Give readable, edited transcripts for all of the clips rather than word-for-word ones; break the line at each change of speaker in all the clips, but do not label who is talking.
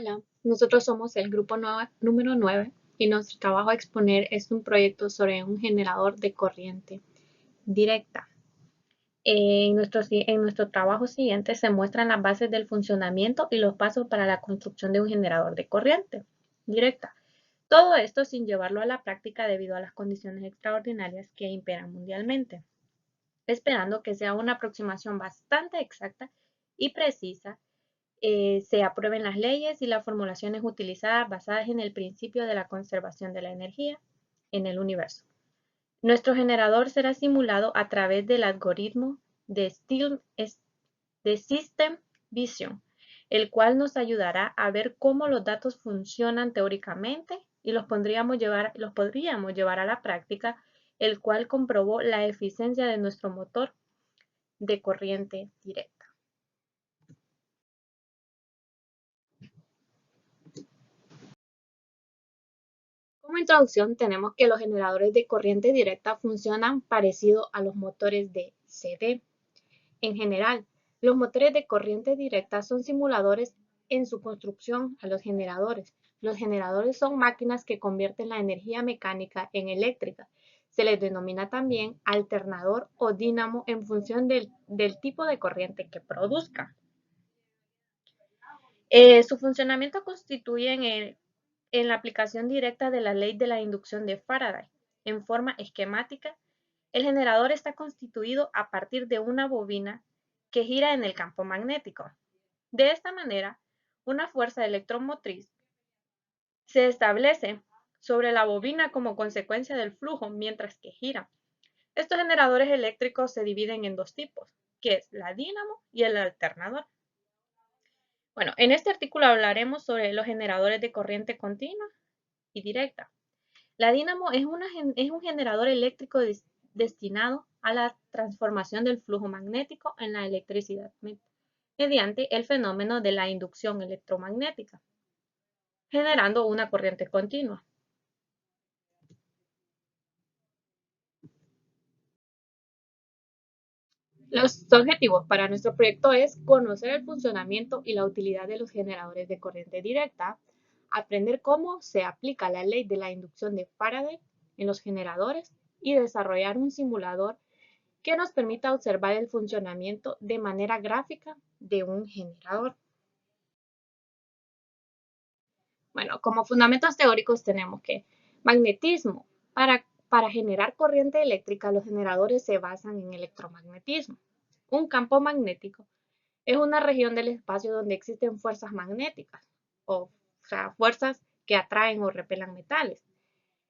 Hola, nosotros somos el grupo número 9 y nuestro trabajo a exponer es un proyecto sobre un generador de corriente directa. En nuestro trabajo siguiente se muestran las bases del funcionamiento y los pasos para la construcción de un generador de corriente directa. Todo esto sin llevarlo a la práctica debido a las condiciones extraordinarias que imperan mundialmente, esperando que sea una aproximación bastante exacta y precisa, se aprueben las leyes y las formulaciones utilizadas basadas en el principio de la conservación de la energía en el universo. Nuestro generador será simulado a través del algoritmo de System Vision, el cual nos ayudará a ver cómo los datos funcionan teóricamente y los podríamos llevar a la práctica, el cual comprobó la eficiencia de nuestro motor de corriente directa. Como introducción tenemos que los generadores de corriente directa funcionan parecido a los motores de CD. En general, los motores de corriente directa son simuladores en su construcción a los generadores. Los generadores son máquinas que convierten la energía mecánica en eléctrica. Se les denomina también alternador o dínamo en función del tipo de corriente que produzca. Su funcionamiento constituye en la aplicación directa de la ley de la inducción de Faraday. En forma esquemática, el generador está constituido a partir de una bobina que gira en el campo magnético. De esta manera, una fuerza electromotriz se establece sobre la bobina como consecuencia del flujo mientras que gira. Estos generadores eléctricos se dividen en dos tipos, que es la dínamo y el alternador. Bueno, en este artículo hablaremos sobre los generadores de corriente continua y directa. La dínamo es un generador eléctrico destinado a la transformación del flujo magnético en la electricidad mediante el fenómeno de la inducción electromagnética, generando una corriente continua. Los objetivos para nuestro proyecto es conocer el funcionamiento y la utilidad de los generadores de corriente directa, aprender cómo se aplica la ley de la inducción de Faraday en los generadores y desarrollar un simulador que nos permita observar el funcionamiento de manera gráfica de un generador. Bueno, como fundamentos teóricos tenemos que magnetismo. Para generar corriente eléctrica, los generadores se basan en electromagnetismo. Un campo magnético es una región del espacio donde existen fuerzas magnéticas, o sea, fuerzas que atraen o repelan metales.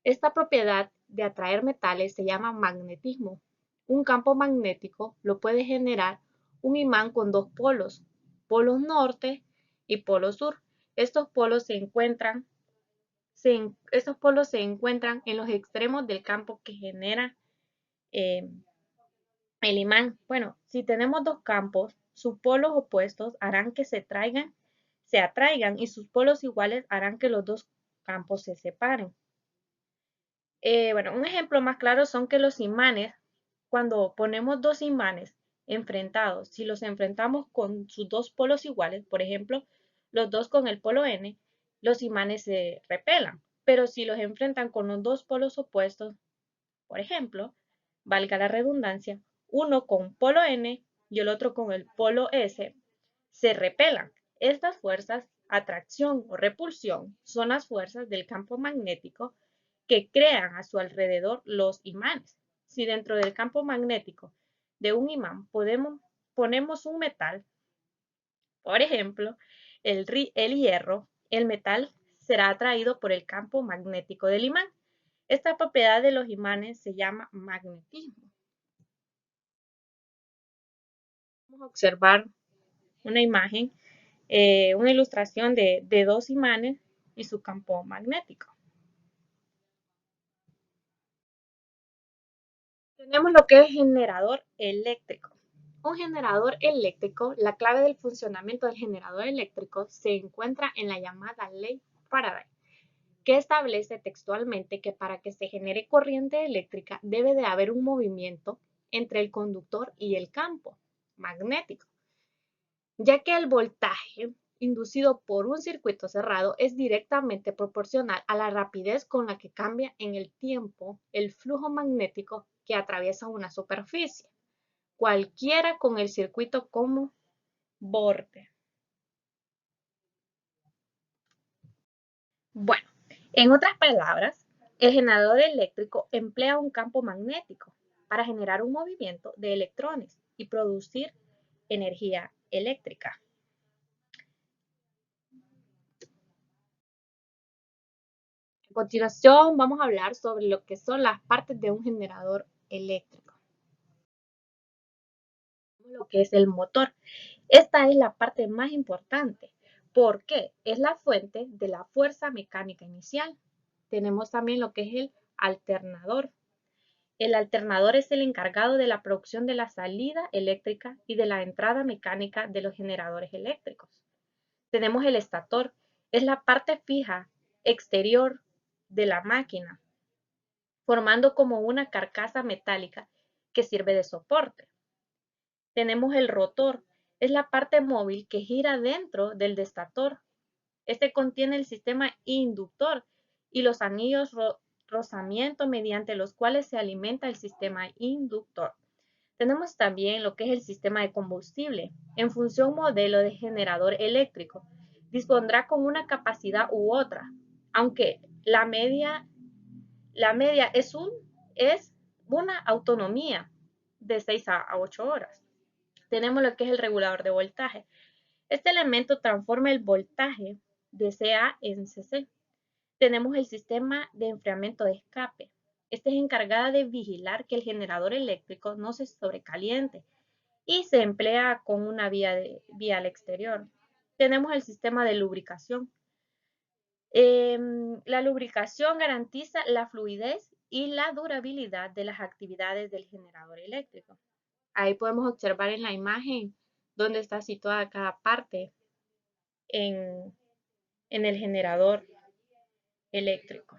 Esta propiedad de atraer metales se llama magnetismo. Un campo magnético lo puede generar un imán con dos polos, polo norte y polo sur. Estos polos se encuentran en los extremos del campo que genera el imán. Bueno, si tenemos dos campos, sus polos opuestos harán que se atraigan y sus polos iguales harán que los dos campos se separen. Bueno, un ejemplo más claro son que los imanes, cuando ponemos dos imanes enfrentados, si los enfrentamos con sus dos polos iguales, por ejemplo, los dos con el polo N, los imanes se repelan. Pero si los enfrentan con los dos polos opuestos, por ejemplo, valga la redundancia, uno con polo N y el otro con el polo S, se repelan. Estas fuerzas, atracción o repulsión, son las fuerzas del campo magnético que crean a su alrededor los imanes. Si dentro del campo magnético de un imán ponemos un metal, por ejemplo, el hierro, el metal será atraído por el campo magnético del imán. Esta propiedad de los imanes se llama magnetismo. Vamos a observar una imagen, una ilustración de dos imanes y su campo magnético. Tenemos lo que es generador eléctrico. Un generador eléctrico, la clave del funcionamiento del generador eléctrico se encuentra en la llamada ley Faraday, que establece textualmente que para que se genere corriente eléctrica debe de haber un movimiento entre el conductor y el campo magnético, ya que el voltaje inducido por un circuito cerrado es directamente proporcional a la rapidez con la que cambia en el tiempo el flujo magnético que atraviesa una superficie, cualquiera con el circuito como borde. Bueno, en otras palabras, el generador eléctrico emplea un campo magnético para generar un movimiento de electrones y producir energía eléctrica. A continuación vamos a hablar sobre lo que son las partes de un generador eléctrico. Lo que es el motor. Esta es la parte más importante porque es la fuente de la fuerza mecánica inicial. Tenemos también lo que es el alternador. El alternador es el encargado de la producción de la salida eléctrica y de la entrada mecánica de los generadores eléctricos. Tenemos el estator, es la parte fija exterior de la máquina, formando como una carcasa metálica que sirve de soporte. Tenemos el rotor, es la parte móvil que gira dentro del estator. Este contiene el sistema inductor y los anillos rozamiento mediante los cuales se alimenta el sistema inductor. Tenemos también lo que es el sistema de combustible. En función modelo de generador eléctrico, dispondrá con una capacidad u otra, aunque la media es una autonomía de 6 a 8 horas. Tenemos lo que es el regulador de voltaje. Este elemento transforma el voltaje de CA en CC. Tenemos el sistema de enfriamiento de escape. Este es encargado de vigilar que el generador eléctrico no se sobrecaliente y se emplea con una vía al exterior. Tenemos el sistema de lubricación. La lubricación garantiza la fluidez y la durabilidad de las actividades del generador eléctrico. Ahí podemos observar en la imagen dónde está situada cada parte en el generador eléctrico.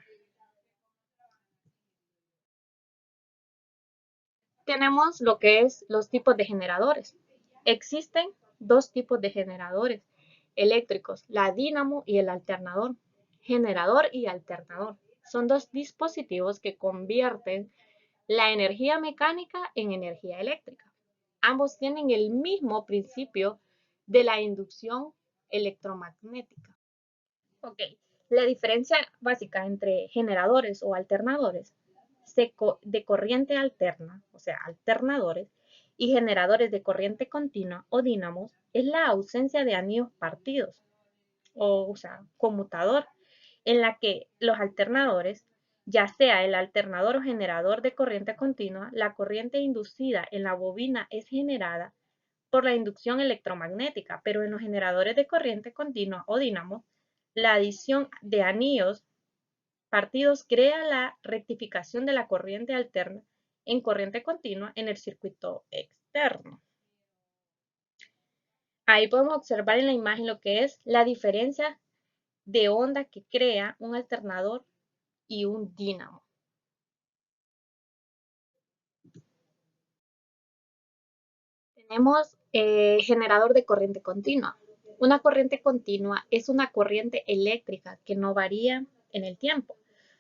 Tenemos lo que es los tipos de generadores. Existen dos tipos de generadores eléctricos, la dínamo y el alternador. Generador y alternador son dos dispositivos que convierten la energía mecánica en energía eléctrica. Ambos tienen el mismo principio de la inducción electromagnética. Ok, la diferencia básica entre generadores o alternadores de corriente alterna, o sea, alternadores, y generadores de corriente continua o dínamos, es la ausencia de anillos partidos, o sea, conmutador, en la que los alternadores, ya sea el alternador o generador de corriente continua, la corriente inducida en la bobina es generada por la inducción electromagnética, pero en los generadores de corriente continua o dínamos, la adición de anillos partidos crea la rectificación de la corriente alterna en corriente continua en el circuito externo. Ahí podemos observar en la imagen lo que es la diferencia de onda que crea un alternador y un dínamo. Tenemos generador de corriente continua. Una corriente continua es una corriente eléctrica que no varía en el tiempo.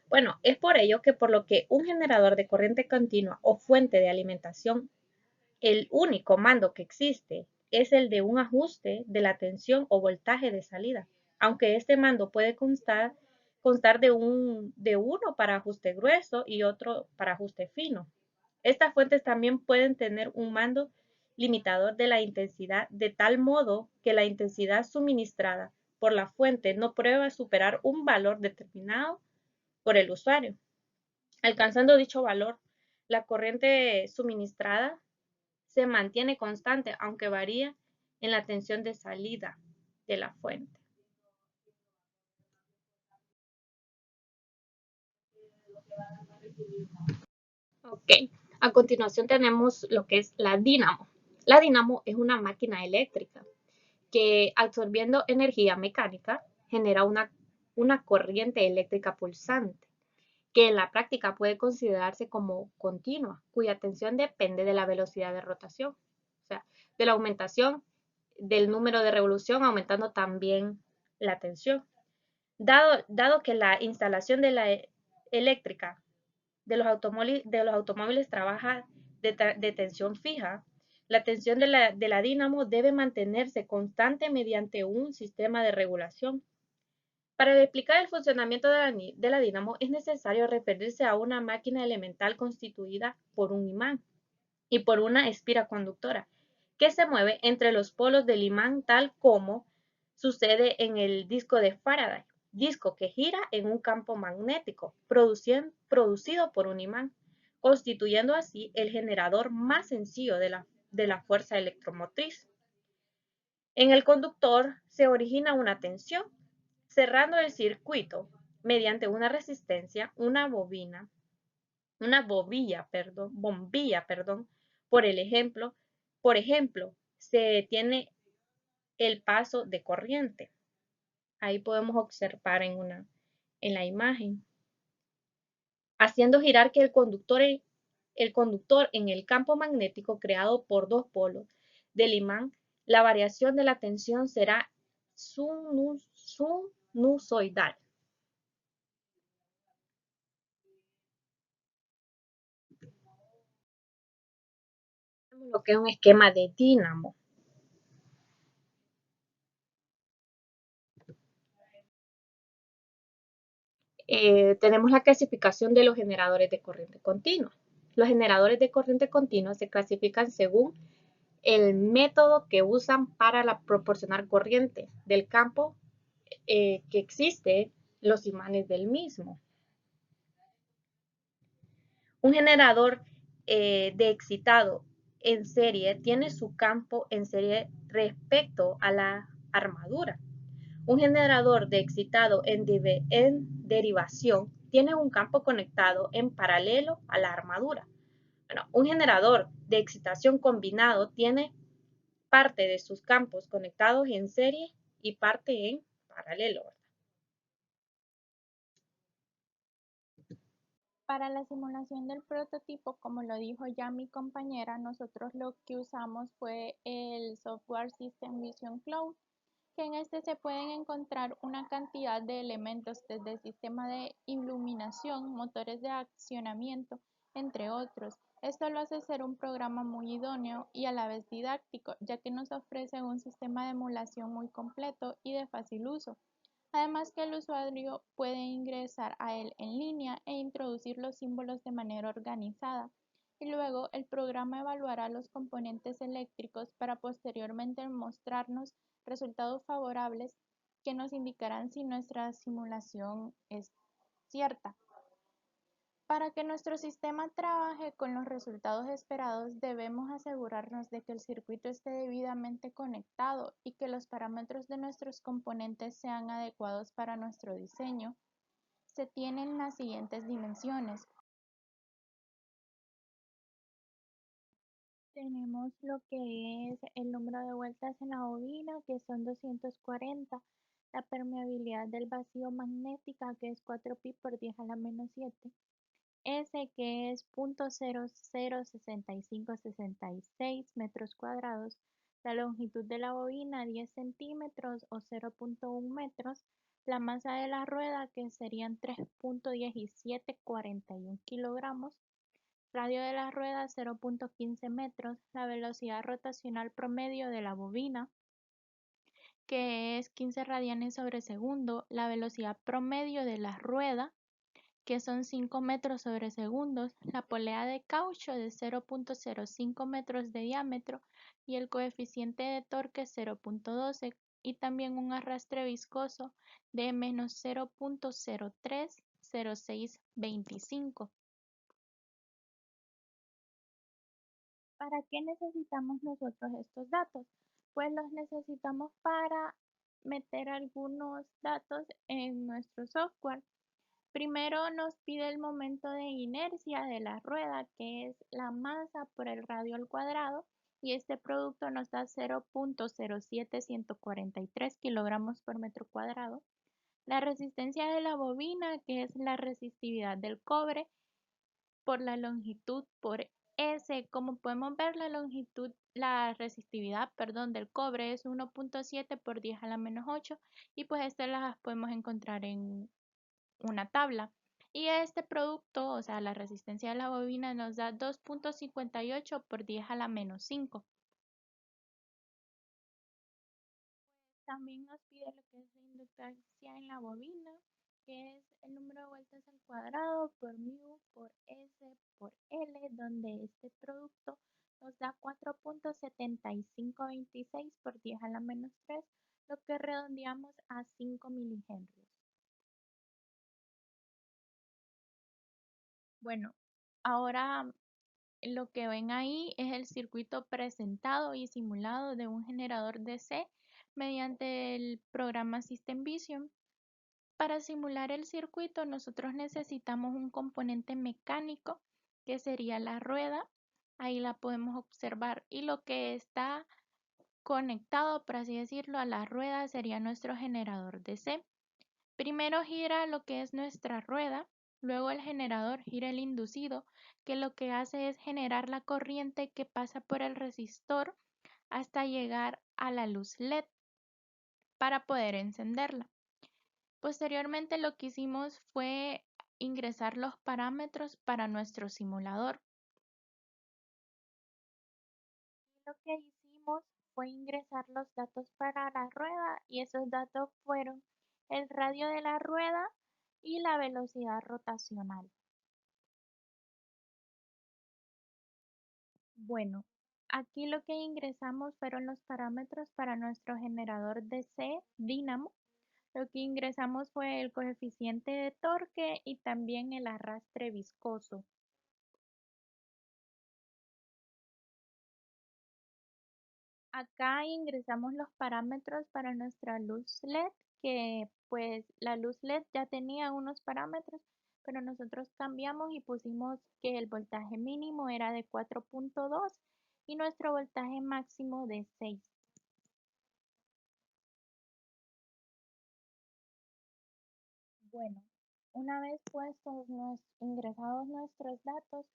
Bueno, es por ello que por lo que un generador de corriente continua o fuente de alimentación, el único mando que existe es el de un ajuste de la tensión o voltaje de salida, aunque este mando puede constar de uno para ajuste grueso y otro para ajuste fino. Estas fuentes también pueden tener un mando limitador de la intensidad de tal modo que la intensidad suministrada por la fuente no prueba superar un valor determinado por el usuario. Alcanzando dicho valor, la corriente suministrada se mantiene constante, aunque varía en la tensión de salida de la fuente. Ok, a continuación tenemos lo que es la dínamo. La dínamo es una máquina eléctrica que absorbiendo energía mecánica genera una corriente eléctrica pulsante, que en la práctica puede considerarse como continua, cuya tensión depende de la velocidad de rotación, o sea, de la aumentación del número de revolución, aumentando también la tensión. Dado que la instalación de la eléctrica de los automóviles trabaja de tensión fija, la tensión de la dínamo debe mantenerse constante mediante un sistema de regulación. Para explicar el funcionamiento de la dínamo es necesario referirse a una máquina elemental constituida por un imán y por una espira conductora, que se mueve entre los polos del imán tal como sucede en el disco de Faraday, disco que gira en un campo magnético producido por un imán, constituyendo así el generador más sencillo de la fuerza electromotriz. En el conductor se origina una tensión, cerrando el circuito mediante una resistencia, bombilla, por ejemplo, se detiene el paso de corriente. Ahí podemos observar en la imagen, haciendo girar que el conductor en el campo magnético creado por dos polos del imán, la variación de la tensión será sinusoidal. Lo que es un esquema de dínamo. Tenemos la clasificación de los generadores de corriente continua. Los generadores de corriente continua se clasifican según el método que usan para proporcionar corriente del campo que existe, los imanes del mismo. Un generador de excitado en serie tiene su campo en serie respecto a la armadura. Un generador de excitado en derivación tiene un campo conectado en paralelo a la armadura. Bueno, un generador de excitación combinado tiene parte de sus campos conectados en serie y parte en paralelo.
Para la simulación del prototipo, como lo dijo ya mi compañera, nosotros lo que usamos fue el software System Vision Cloud, que en este se pueden encontrar una cantidad de elementos desde el sistema de iluminación, motores de accionamiento, entre otros. Esto lo hace ser un programa muy idóneo y a la vez didáctico, ya que nos ofrece un sistema de emulación muy completo y de fácil uso. Además que el usuario puede ingresar a él en línea e introducir los símbolos de manera organizada, y luego el programa evaluará los componentes eléctricos para posteriormente mostrarnos resultados favorables que nos indicarán si nuestra simulación es cierta. Para que nuestro sistema trabaje con los resultados esperados, debemos asegurarnos de que el circuito esté debidamente conectado y que los parámetros de nuestros componentes sean adecuados para nuestro diseño. Se tienen las siguientes dimensiones. Tenemos lo que es el número de vueltas en la bobina, que son 240, la permeabilidad del vacío magnética, que es 4pi por 10 a la menos 7, S, que es 0.006566 metros cuadrados, la longitud de la bobina 10 centímetros o 0.1 metros, la masa de la rueda, que serían 3.1741 kilogramos, radio de la rueda 0.15 metros, la velocidad rotacional promedio de la bobina, que es 15 radianes sobre segundo, la velocidad promedio de la rueda, que son 5 metros sobre segundos, la polea de caucho de 0.05 metros de diámetro y el coeficiente de torque 0.12, y también un arrastre viscoso de menos 0.030625. ¿Para qué necesitamos nosotros estos datos? Pues los necesitamos para meter algunos datos en nuestro software. Primero nos pide el momento de inercia de la rueda, que es la masa por el radio al cuadrado, y este producto nos da 0.07143 kilogramos por metro cuadrado. La resistencia de la bobina, que es la resistividad del cobre, por la longitud por S, como podemos ver, la resistividad, perdón, del cobre es 1.7 por 10 a la menos 8 y pues estas las podemos encontrar en una tabla. Y este producto, o sea, la resistencia de la bobina nos da 2.58 por 10 a la menos 5. También nos pide lo que es la inductancia en la bobina, que es el número de vueltas al cuadrado por mu por S por L, donde este producto nos da 4.7526 por 10 a la menos 3, lo que redondeamos a 5 milihenrios. Bueno, ahora lo que ven ahí es el circuito presentado y simulado de un generador DC mediante el programa System Vision. Para simular el circuito, nosotros necesitamos un componente mecánico que sería la rueda. Ahí la podemos observar. Y lo que está conectado, por así decirlo, a la rueda sería nuestro generador DC. Primero gira lo que es nuestra rueda, luego el generador gira el inducido, que lo que hace es generar la corriente que pasa por el resistor hasta llegar a la luz LED para poder encenderla. Posteriormente lo que hicimos fue ingresar los parámetros para nuestro simulador. Lo que hicimos fue ingresar los datos para la rueda y esos datos fueron el radio de la rueda y la velocidad rotacional. Bueno, aquí lo que ingresamos fueron los parámetros para nuestro generador DC dínamo. Lo que ingresamos fue el coeficiente de torque y también el arrastre viscoso. Acá ingresamos los parámetros para nuestra luz LED, que pues la luz LED ya tenía unos parámetros, pero nosotros cambiamos y pusimos que el voltaje mínimo era de 4.2 y nuestro voltaje máximo de 6. Bueno, una vez ingresados nuestros datos,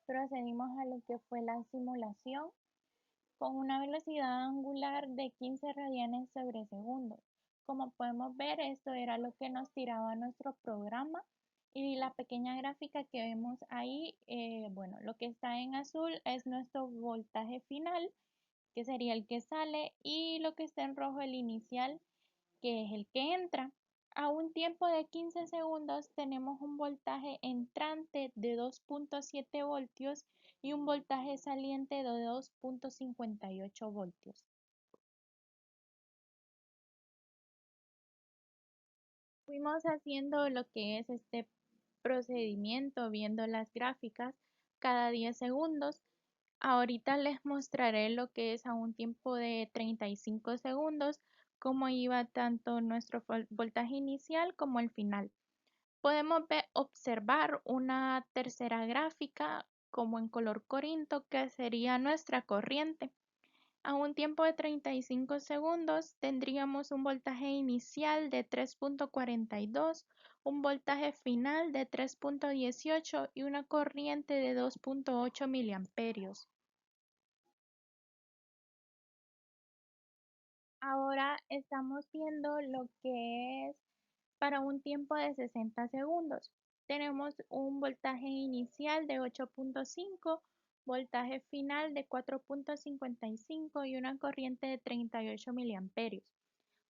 procedimos a lo que fue la simulación con una velocidad angular de 15 radianes sobre segundo. Como podemos ver, esto era lo que nos tiraba nuestro programa y la pequeña gráfica que vemos ahí, bueno, lo que está en azul es nuestro voltaje final, que sería el que sale, y lo que está en rojo el inicial, que es el que entra. A un tiempo de 15 segundos tenemos un voltaje entrante de 2.7 voltios y un voltaje saliente de 2.58 voltios. Fuimos haciendo lo que es este procedimiento, viendo las gráficas cada 10 segundos. Ahorita les mostraré lo que es a un tiempo de 35 segundos, cómo iba tanto nuestro voltaje inicial como el final. Podemos observar una tercera gráfica como en color corinto que sería nuestra corriente. A un tiempo de 35 segundos tendríamos un voltaje inicial de 3.42, un voltaje final de 3.18 y una corriente de 2.8 miliamperios. Ahora estamos viendo lo que es para un tiempo de 60 segundos. Tenemos un voltaje inicial de 8.5, voltaje final de 4.55 y una corriente de 38 miliamperios.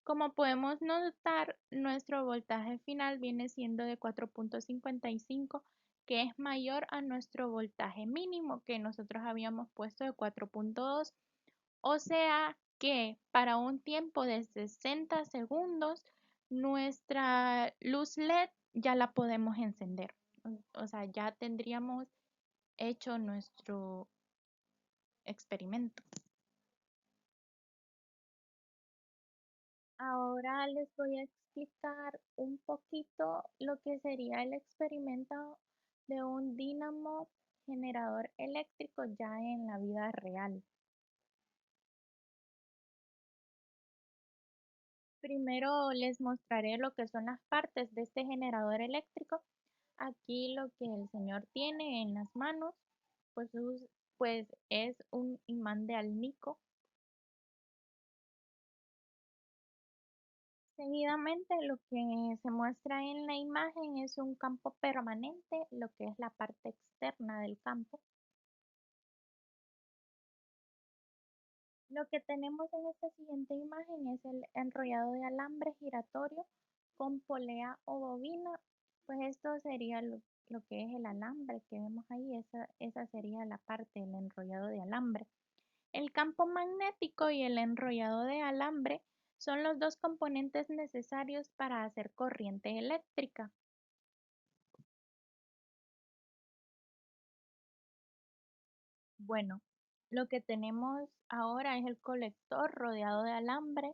Como podemos notar, nuestro voltaje final viene siendo de 4.55, que es mayor a nuestro voltaje mínimo que nosotros habíamos puesto de 4.2. O sea que para un tiempo de 60 segundos, nuestra luz LED ya la podemos encender. O sea, ya tendríamos hecho nuestro experimento. Ahora les voy a explicar un poquito lo que sería el experimento de un dínamo generador eléctrico ya en la vida real. Primero les mostraré lo que son las partes de este generador eléctrico. Aquí lo que el señor tiene en las manos, pues pues es un imán de alnico. Seguidamente, lo que se muestra en la imagen es un campo permanente, lo que es la parte externa del campo. Lo que tenemos en esta siguiente imagen es el enrollado de alambre giratorio con polea o bobina. Pues esto sería lo que es el alambre que vemos ahí, esa sería la parte del enrollado de alambre. El campo magnético y el enrollado de alambre son los dos componentes necesarios para hacer corriente eléctrica. Bueno, lo que tenemos ahora es el colector rodeado de alambre,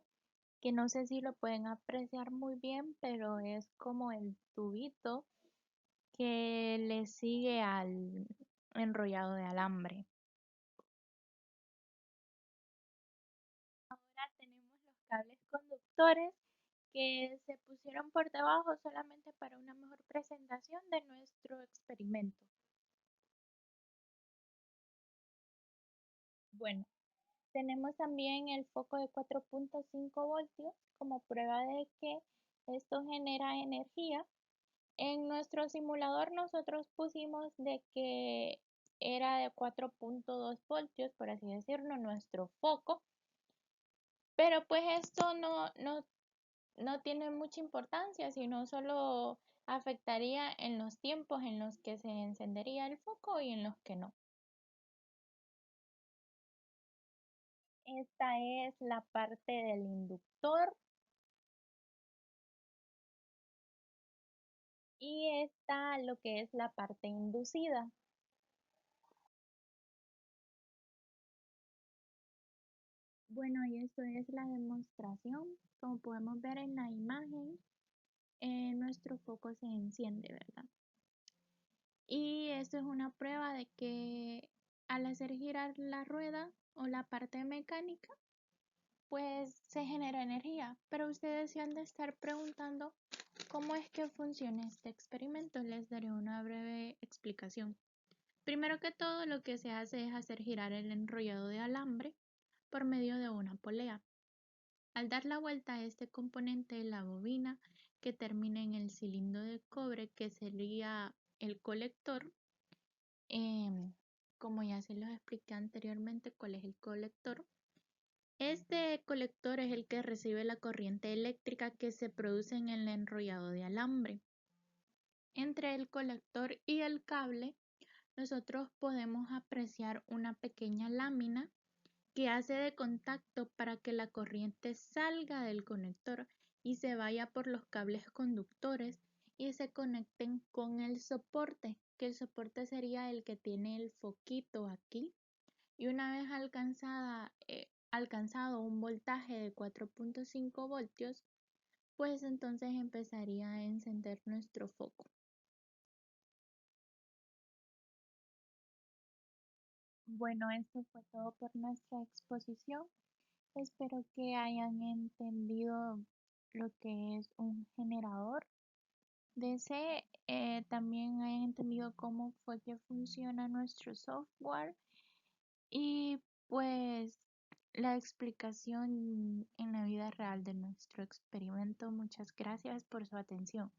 que no sé si lo pueden apreciar muy bien, pero es como el tubito que le sigue al enrollado de alambre. Ahora tenemos los cables conductores que se pusieron por debajo solamente para una mejor presentación de nuestro experimento. Bueno, tenemos también el foco de 4.5 voltios como prueba de que esto genera energía. En nuestro simulador nosotros pusimos de que era de 4.2 voltios, por así decirlo, nuestro foco, pero pues esto no tiene mucha importancia, sino solo afectaría en los tiempos en los que se encendería el foco y en los que no. Esta es la parte del inductor y esta lo que es la parte inducida. Bueno, y esto es la demostración. Como podemos ver en la imagen, nuestro foco se enciende, ¿verdad? Y esto es una prueba de que al hacer girar la rueda o la parte mecánica, pues se genera energía. Pero ustedes se han de estar preguntando cómo es que funciona este experimento. Les daré una breve explicación. Primero que todo, lo que se hace es hacer girar el enrollado de alambre por medio de una polea. Al dar la vuelta a este componente, la bobina que termina en el cilindro de cobre, que sería el colector, como ya se los expliqué anteriormente, cuál es el colector. Este colector es el que recibe la corriente eléctrica que se produce en el enrollado de alambre. Entre el colector y el cable, nosotros podemos apreciar una pequeña lámina que hace de contacto para que la corriente salga del conector y se vaya por los cables conductores y se conecten con el soporte, que el soporte sería el que tiene el foquito aquí. Y una vez alcanzado un voltaje de 4.5 voltios, pues entonces empezaría a encender nuestro foco. Bueno, esto fue todo por nuestra exposición. Espero que hayan entendido lo que es un generador. DC, también hayan entendido cómo fue que funciona nuestro software y pues la explicación en la vida real de nuestro experimento. Muchas gracias por su atención.